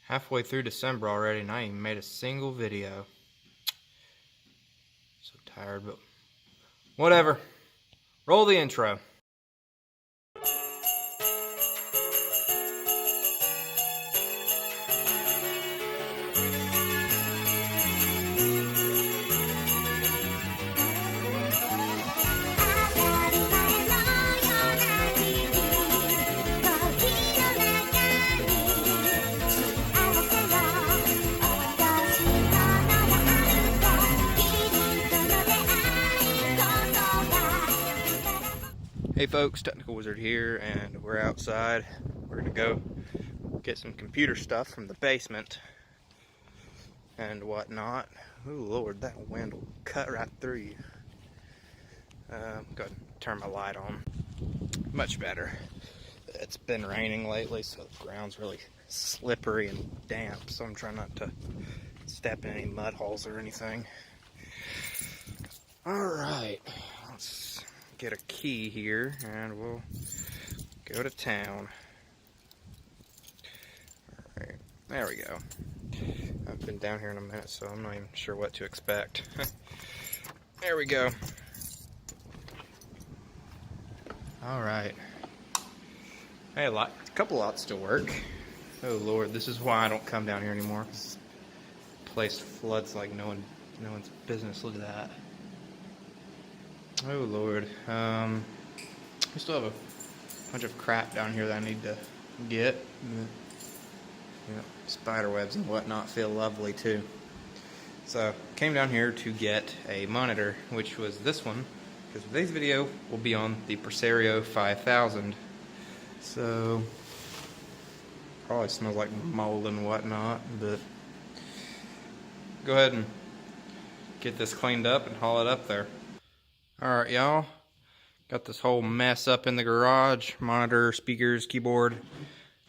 Halfway through December already and I ain't even made a single video. So tired, but whatever. Roll the intro. Hey folks, Technical Wizard here, and we're outside. We're gonna go get some computer stuff from the basement and whatnot. Oh Lord, that wind will cut right through you. Go ahead and turn my light on. Much better. It's been raining lately, so the ground's really slippery and damp, so I'm trying not to step in any mud holes or anything. Alright, let's get a key here and we'll go to town. Alright, there we go. I've been down here in a minute, so I'm not even sure what to expect. There we go. Alright. Hey, a couple lots to work. Oh Lord, this is why I don't come down here anymore. This place floods like no one's business. Look at that. Oh Lord, we still have a bunch of crap down here that I need to get. You know, spider webs and whatnot feel lovely too. So, came down here to get a monitor, which was this one, because today's video will be on the Presario 5000. So, probably smells like mold and whatnot, but go ahead and get this cleaned up and haul it up there. Alright y'all, got this whole mess up in the garage. Monitor, speakers, keyboard,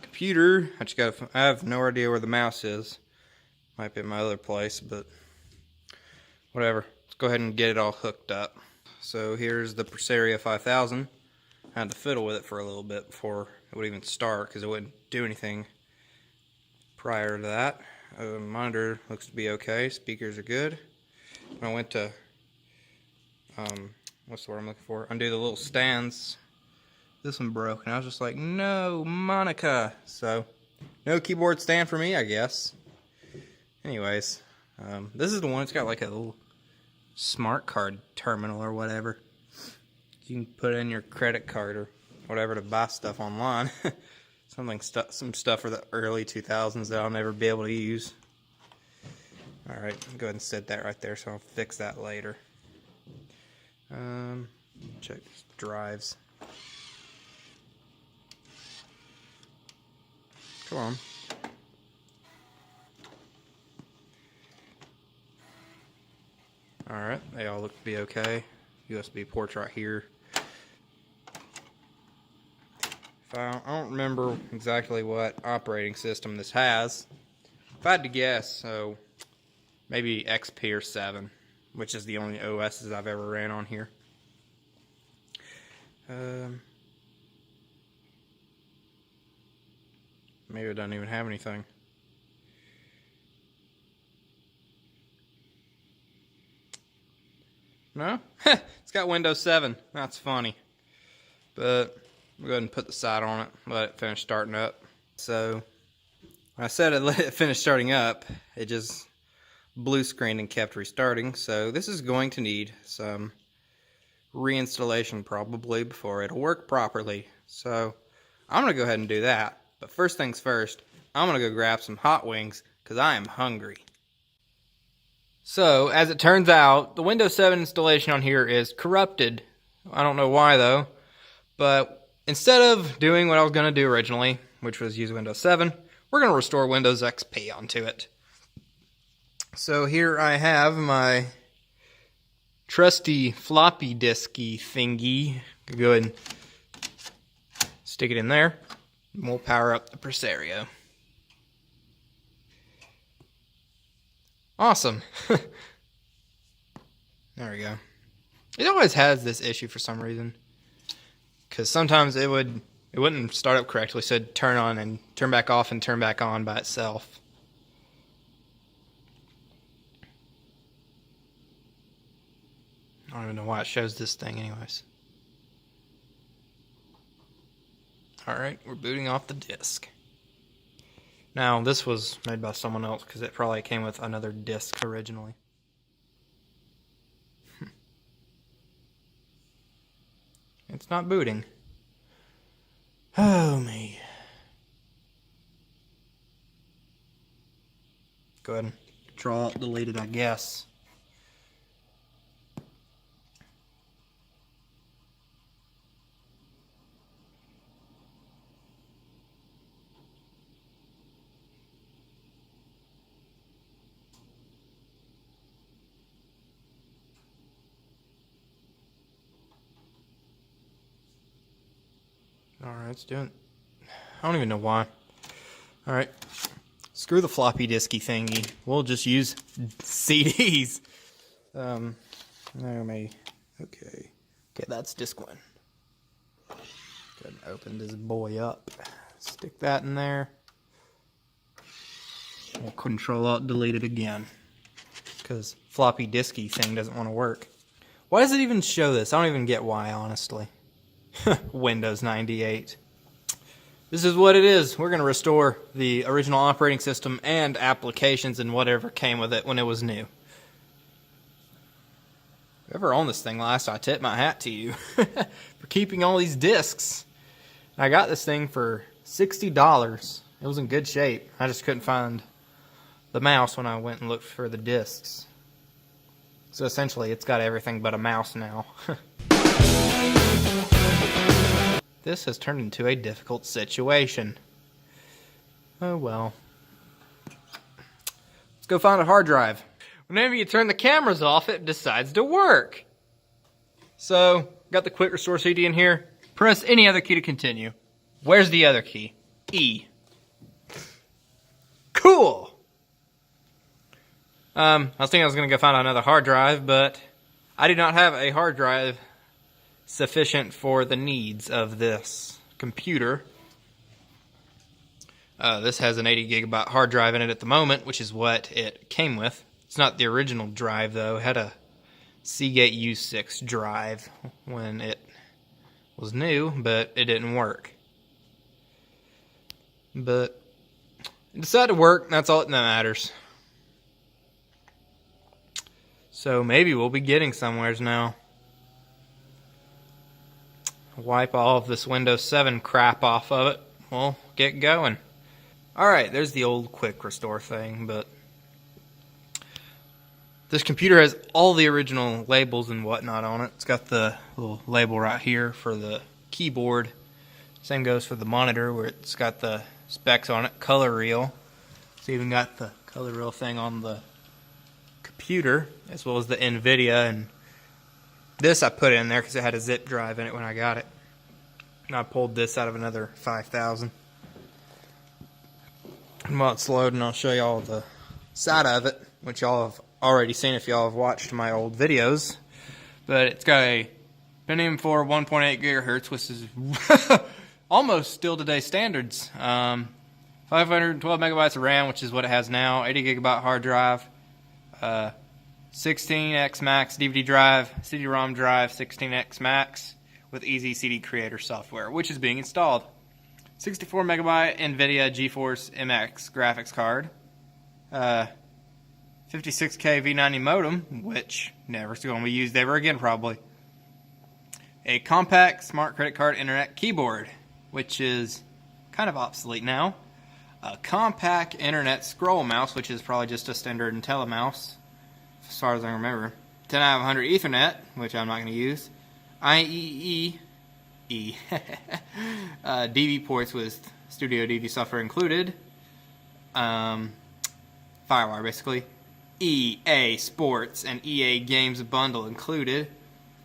computer. I have no idea where the mouse is. Might be at my other place, but whatever. Let's go ahead and get it all hooked up. So here's the Presario 5000. I had to fiddle with it for a little bit before it would even start because it wouldn't do anything prior to that. Monitor looks to be okay. Speakers are good. When I went to what's the word I'm looking for? Undo the little stands. This one broke, and I was just like, no, Monica. So, no keyboard stand for me, I guess. Anyways, this is the one that's got like a little smart card terminal or whatever. You can put in your credit card or whatever to buy stuff online. Some stuff for the early 2000s that I'll never be able to use. Alright, go ahead and set that right there so I'll fix that later. Check drives. Come on. Alright, they all look to be okay. USB ports right here. I don't remember exactly what operating system this has. If I had to guess, so maybe XP or 7. Which is the only OSs I've ever ran on here. Maybe it doesn't even have anything. No? It's got Windows 7. That's funny. But we'll go ahead and put the side on it. Let it finish starting up. So, when I said let it finish starting up, it just blue screened and kept restarting, so this is going to need some reinstallation probably before it'll work properly. So I'm gonna go ahead and do that, but first things first, I'm gonna go grab some hot wings because I am hungry. So as it turns out, the Windows 7 installation on here is corrupted. I don't know why though, but instead of doing what I was gonna do originally, which was use Windows 7, we're gonna restore Windows XP onto it. So here I have my trusty floppy disky thingy. Go ahead and stick it in there. And we'll power up the Presario. Awesome. There we go. It always has this issue for some reason. Because sometimes it wouldn't start up correctly, so it'd turn on and turn back off and turn back on by itself. don't even know why it shows this thing anyways. Alright, we're booting off the disc. Now, this was made by someone else because it probably came with another disc originally. It's not booting. Oh, me. Go ahead and Control-Alt-Delete it, I guess. Alright, it's doing... I don't even know why. Alright. Screw the floppy disky thingy. We'll just use CDs. Okay. Okay, that's disc one. Go ahead and open this boy up. Stick that in there. We'll Control-Alt-Delete it again. Because floppy disky thing doesn't want to work. Why does it even show this? I don't even get why, honestly. Windows 98. This is what it is. We're going to restore the original operating system and applications and whatever came with it when it was new. Whoever owned this thing last, I tip my hat to you for keeping all these discs. I got this thing for $60. It was in good shape. I just couldn't find the mouse when I went and looked for the discs. So essentially, it's got everything but a mouse now. This has turned into a difficult situation. Oh well. Let's go find a hard drive. Whenever you turn the cameras off, it decides to work. So, got the quick restore CD in here. Press any other key to continue. Where's the other key? E. Cool! I was thinking I was going to go find another hard drive, but I do not have a hard drive sufficient for the needs of this computer. This has an 80 gigabyte hard drive in it at the moment, which is what it came with. It's not the original drive, though. It had a Seagate U6 drive when it was new, but it didn't work. But it decided to work, and that's all that matters. So maybe we'll be getting somewheres now. Wipe all of this Windows 7 crap off of it. We'll get going. Alright, there's the old quick restore thing, but this computer has all the original labels and whatnot on it. It's got the little label right here for the keyboard. Same goes for the monitor where it's got the specs on it, color reel. It's even got the color reel thing on the computer, as well as the NVIDIA, and this I put in there because it had a zip drive in it when I got it. And I pulled this out of another 5,000. And while it's loading, I'll show y'all the side of it, which y'all have already seen if y'all have watched my old videos. But it's got a Pentium 4 1.8 gigahertz, which is almost still today's standards. 512 megabytes of RAM, which is what it has now. 80 gigabyte hard drive. 16x max DVD drive, CD-ROM drive, 16x max with easy CD creator software, which is being installed. 64 megabyte NVIDIA GeForce MX graphics card. 56K V90 modem, which never's going to be used ever again probably. A compact smart credit card internet keyboard, which is kind of obsolete now. A compact internet scroll mouse, which is probably just a standard IntelliMouse, as far as I remember. 10 out of 100 Ethernet, which I'm not going to use. IEEE DV ports with Studio DV software included. Firewire, basically. EA Sports and EA Games bundle included.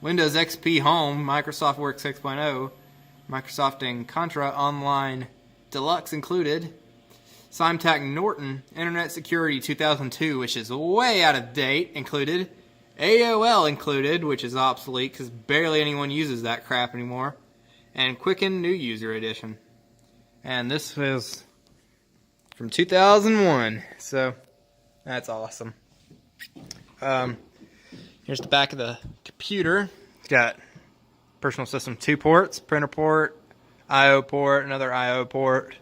Windows XP Home, Microsoft Word 6.0, Microsoft and Contra Online Deluxe included. Symantec Norton Internet Security 2002, which is way out of date, included. AOL included, which is obsolete because barely anyone uses that crap anymore. And Quicken New User Edition. And this is from 2001, so that's awesome. Here's the back of the computer. It's got personal system 2 ports, printer port, I/O port, another I/O port,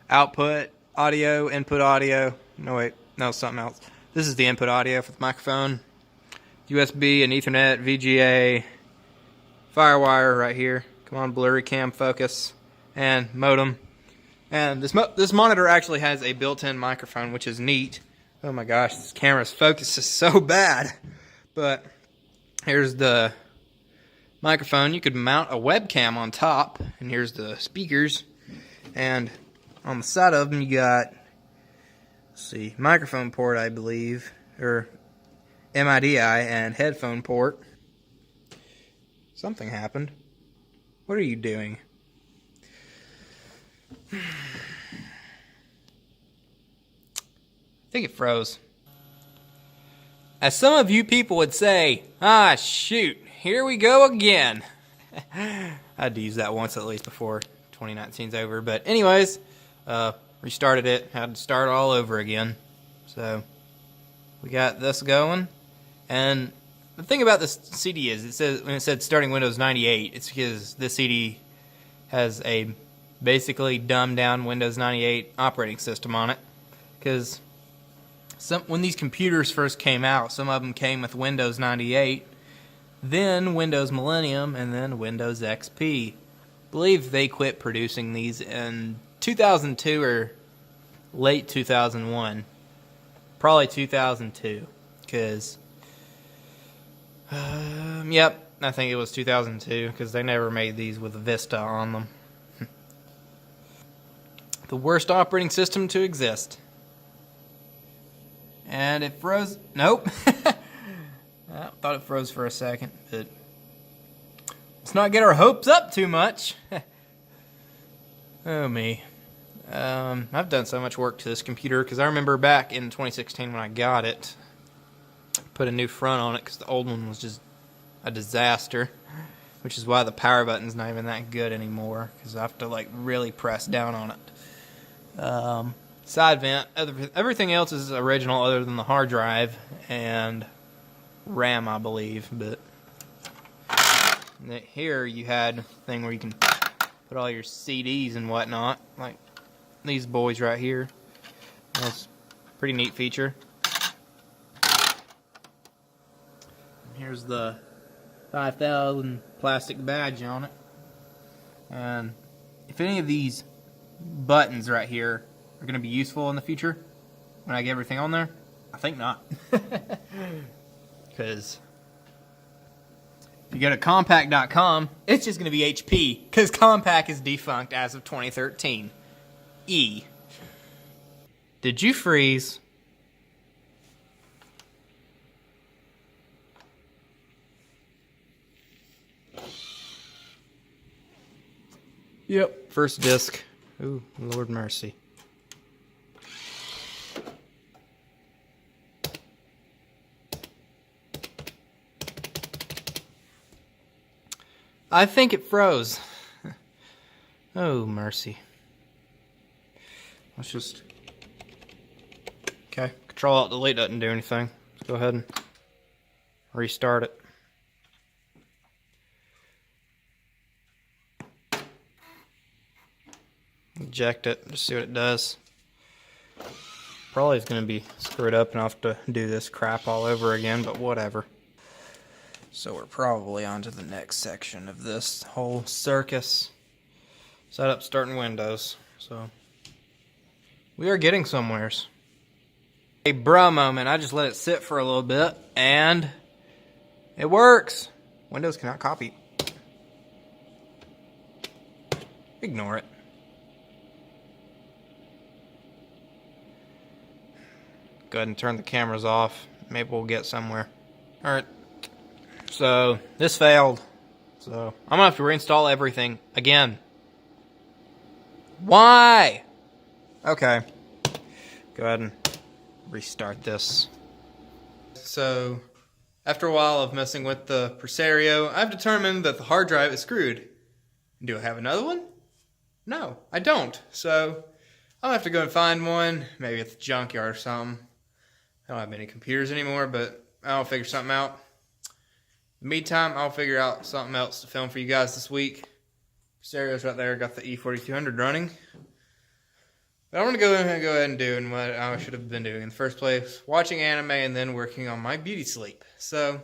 output audio, input audio. No, wait, no, something else. This is the input audio for the microphone. USB and Ethernet, VGA, Firewire right here. Come on, blurry cam focus, and modem. And this monitor actually has a built-in microphone, which is neat. Oh my gosh, this camera's focus is so bad. But here's the microphone. You could mount a webcam on top, and here's the speakers. And on the side of them, you got, let's see, microphone port, I believe, or MIDI, and headphone port. Something happened. What are you doing? I think it froze. As some of you people would say, ah, shoot, here we go again. I had to use that once at least before 2019's over. But anyways, restarted it, had to start all over again. So we got this going. And the thing about this CD is, it says, when it said starting Windows 98, it's because this CD has a basically dumbed down Windows 98 operating system on it. Because when these computers first came out, some of them came with Windows 98, then Windows Millennium, and then Windows XP. I believe they quit producing these in 2002 or late 2001. Probably 2002, because yep, I think it was 2002, because they never made these with Vista on them. The worst operating system to exist. And it froze. Nope. I thought it froze for a second, but let's not get our hopes up too much. Oh me. I've done so much work to this computer, because I remember back in 2016 when I got it, put a new front on it because the old one was just a disaster, which is why the power button's not even that good anymore, because I have to like really press down on it. Side vent, everything else is original other than the hard drive and RAM, I believe. But here you had a thing where you can put all your CDs and whatnot, like these boys right here. That's a pretty neat feature. Here's the 5000 plastic badge on it. And if any of these buttons right here are going to be useful in the future when I get everything on there, I think not. Because if you go to Compaq.com, it's just going to be HP, because Compaq is defunct as of 2013. Did you freeze? Yep. First disc. Ooh, Lord mercy. I think it froze. Oh, mercy. Let's just... Okay, Control-Alt-Delete doesn't do anything. Let's go ahead and restart it. Eject it, just see what it does. Probably is going to be screwed up and I'll have to do this crap all over again, but whatever. So we're probably on to the next section of this whole circus. Setup starting Windows. So we are getting somewheres. A bruh moment. I just let it sit for a little bit and it works. Windows cannot copy. Ignore it. Go ahead and turn the cameras off. Maybe we'll get somewhere. Alright. So, this failed. So, I'm gonna have to reinstall everything again. Why? Okay. Go ahead and restart this. So, after a while of messing with the Presario, I've determined that the hard drive is screwed. Do I have another one? No, I don't. So, I'll have to go and find one, maybe at the junkyard or something. I don't have many computers anymore, but I'll figure something out. In the meantime, I'll figure out something else to film for you guys this week. Stereo's right there, got the E4200 running. But I want to go ahead and do what I should have been doing in the first place, watching anime and then working on my beauty sleep. So,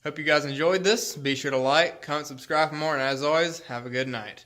hope you guys enjoyed this. Be sure to like, comment, subscribe for more, and as always, have a good night.